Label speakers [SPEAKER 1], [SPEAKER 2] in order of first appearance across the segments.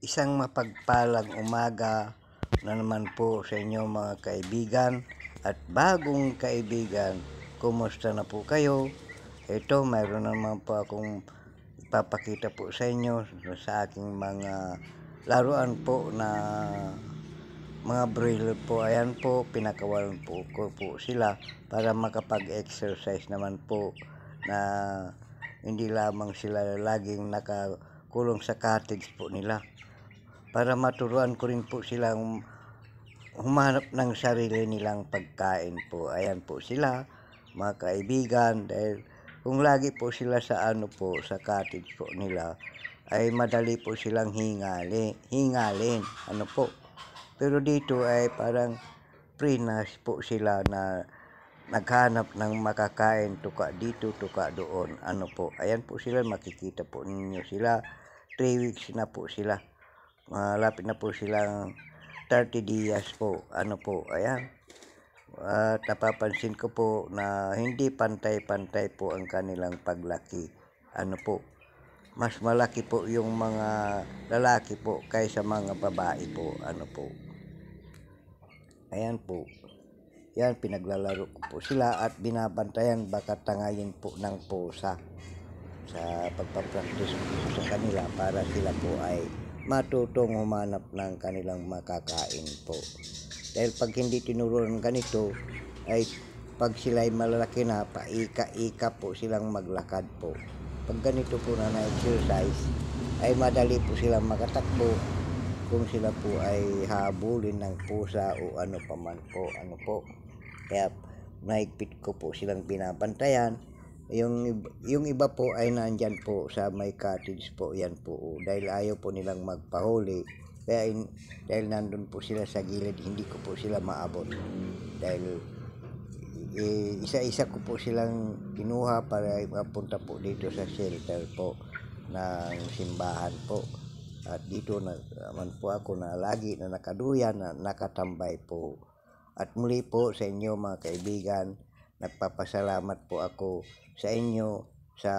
[SPEAKER 1] Isang mapagpalang umaga na naman po sa inyo mga kaibigan at bagong kaibigan. Kumusta na po kayo? Ito, mayroon naman po akong ipapakita po sa inyo sa aking mga laruan po na mga broiler po. Ayan po, pinakawalan po ko po sila para makapag-exercise naman po na hindi lamang sila laging nakakulong sa cottage po nila. Para maturuan ko rin po silang humanap ng sarili nilang pagkain po. Ayan po sila, mga kaibigan, dahil kung lagi po sila sa sa cottage po nila, ay madali po silang hingalin, po. Pero dito ay parang free na po sila na naghanap ng makakain, tuka dito, tuka doon, po. Ayan po sila, makikita po ninyo sila, 3 weeks na po sila. Malapit na po silang 30 days po. Ayan. At napapansin ko po na hindi pantay-pantay po ang kanilang paglaki. Po. Mas malaki po yung mga lalaki po kaysa mga babae po. Po. Ayan po. Yan, pinaglalaro ko po sila at binabantayan baka tangayin po ng pusa sa pagpapractice ko sa kanila para sila po ay matutong humanap ng kanilang makakain po. Dahil pag hindi tinuruan ganito, ay pag sila ay malalaki na, paika-ika po silang maglakad po. Pag ganito po na na-exercise, ay madali po silang makatakbo kung sila po ay habulin ng pusa o ano paman po. Kaya mahigpit ko po silang binabantayan. Yung iba po ay nandyan po sa may cottage po, yan po, dahil ayaw po nilang magpahuli, dahil nandun po sila sa gilid, hindi ko po sila maabot, dahil isa-isa ko po silang kinuha para mapunta po dito sa shelter po ng simbahan po. At dito naman po ako na lagi na nakaduyan, na nakatambay po. At muli po sa inyo mga kaibigan, nagpapasalamat po ako sa inyo sa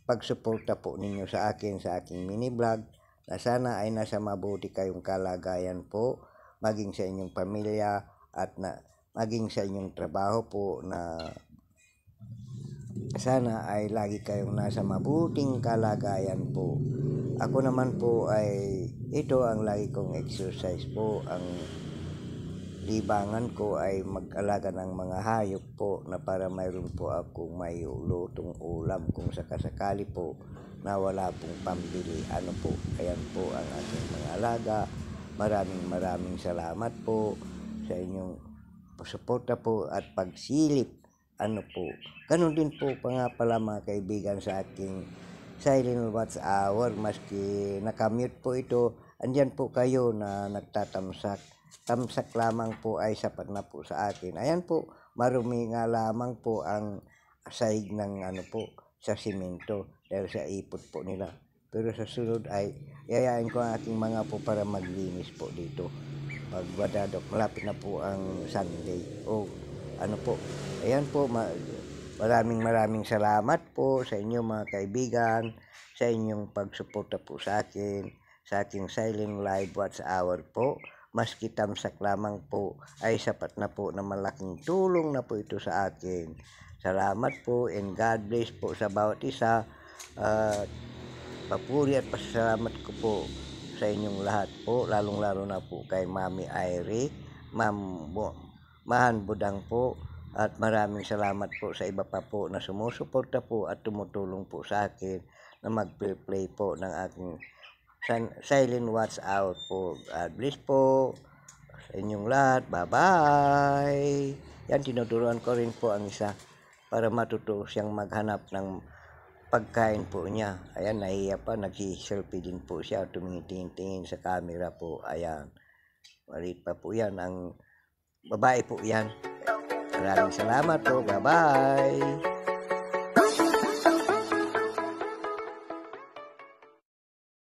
[SPEAKER 1] pagsuporta po ninyo sa akin sa aking mini vlog, na sana ay nasa mabuti kayong kalagayan po, maging sa inyong pamilya at maging sa inyong trabaho po, na sana ay lagi kayong nasa mabuting kalagayan po. Ako naman po ay ito ang lagi kong exercise po. Ang libangan ko ay mag-alaga ng mga hayop po, na para mayroon po akong may lutong ulam kung sakasakali po na wala pong pambili. Po, ayan po ang aking mga alaga. Maraming salamat po sa inyong suporta po at pagsilip. Po, ganun din po pa nga pala mga kaibigan sa aking silent watch hour. Maski nakamute po ito, andyan po kayo na nagtatamsak. Tamsak lamang po ay sapat na po sa akin. Ayan po, marumi nga lamang po ang sahig ng po sa simento dahil sa ipot po nila. Pero sa sunod ay yayain ko ang aking mga po para maglinis po dito. Pag malapit na po ang Sunday. Po. Ayan po, maraming salamat po sa inyo mga kaibigan, sa inyong pagsuporta po sa akin, sa aking silent live watch hour po. Maski tamsak lamang po ay sapat na po, na malaking tulong na po ito sa akin. Salamat po and God bless po sa bawat isa. Papuri at pasalamat ko po sa inyong lahat po, lalong-lalo na po kay Mami Airy, Mahan Budang po, at maraming salamat po sa iba pa po na sumusuporta po at tumutulong po sa akin na mag-play po ng aking silent watch out po. God bless po sa inyong lahat. Bye-bye. Yan, tinuturuan ko rin po ang isa para matuto siyang maghanap ng pagkain po niya. Ayan, nahiya pa, nag-selfie din po siya, tumitingin-tingin sa camera po. Ayan, maliit pa po yan, ang babae po yan. Maraming salamat po. Bye-bye.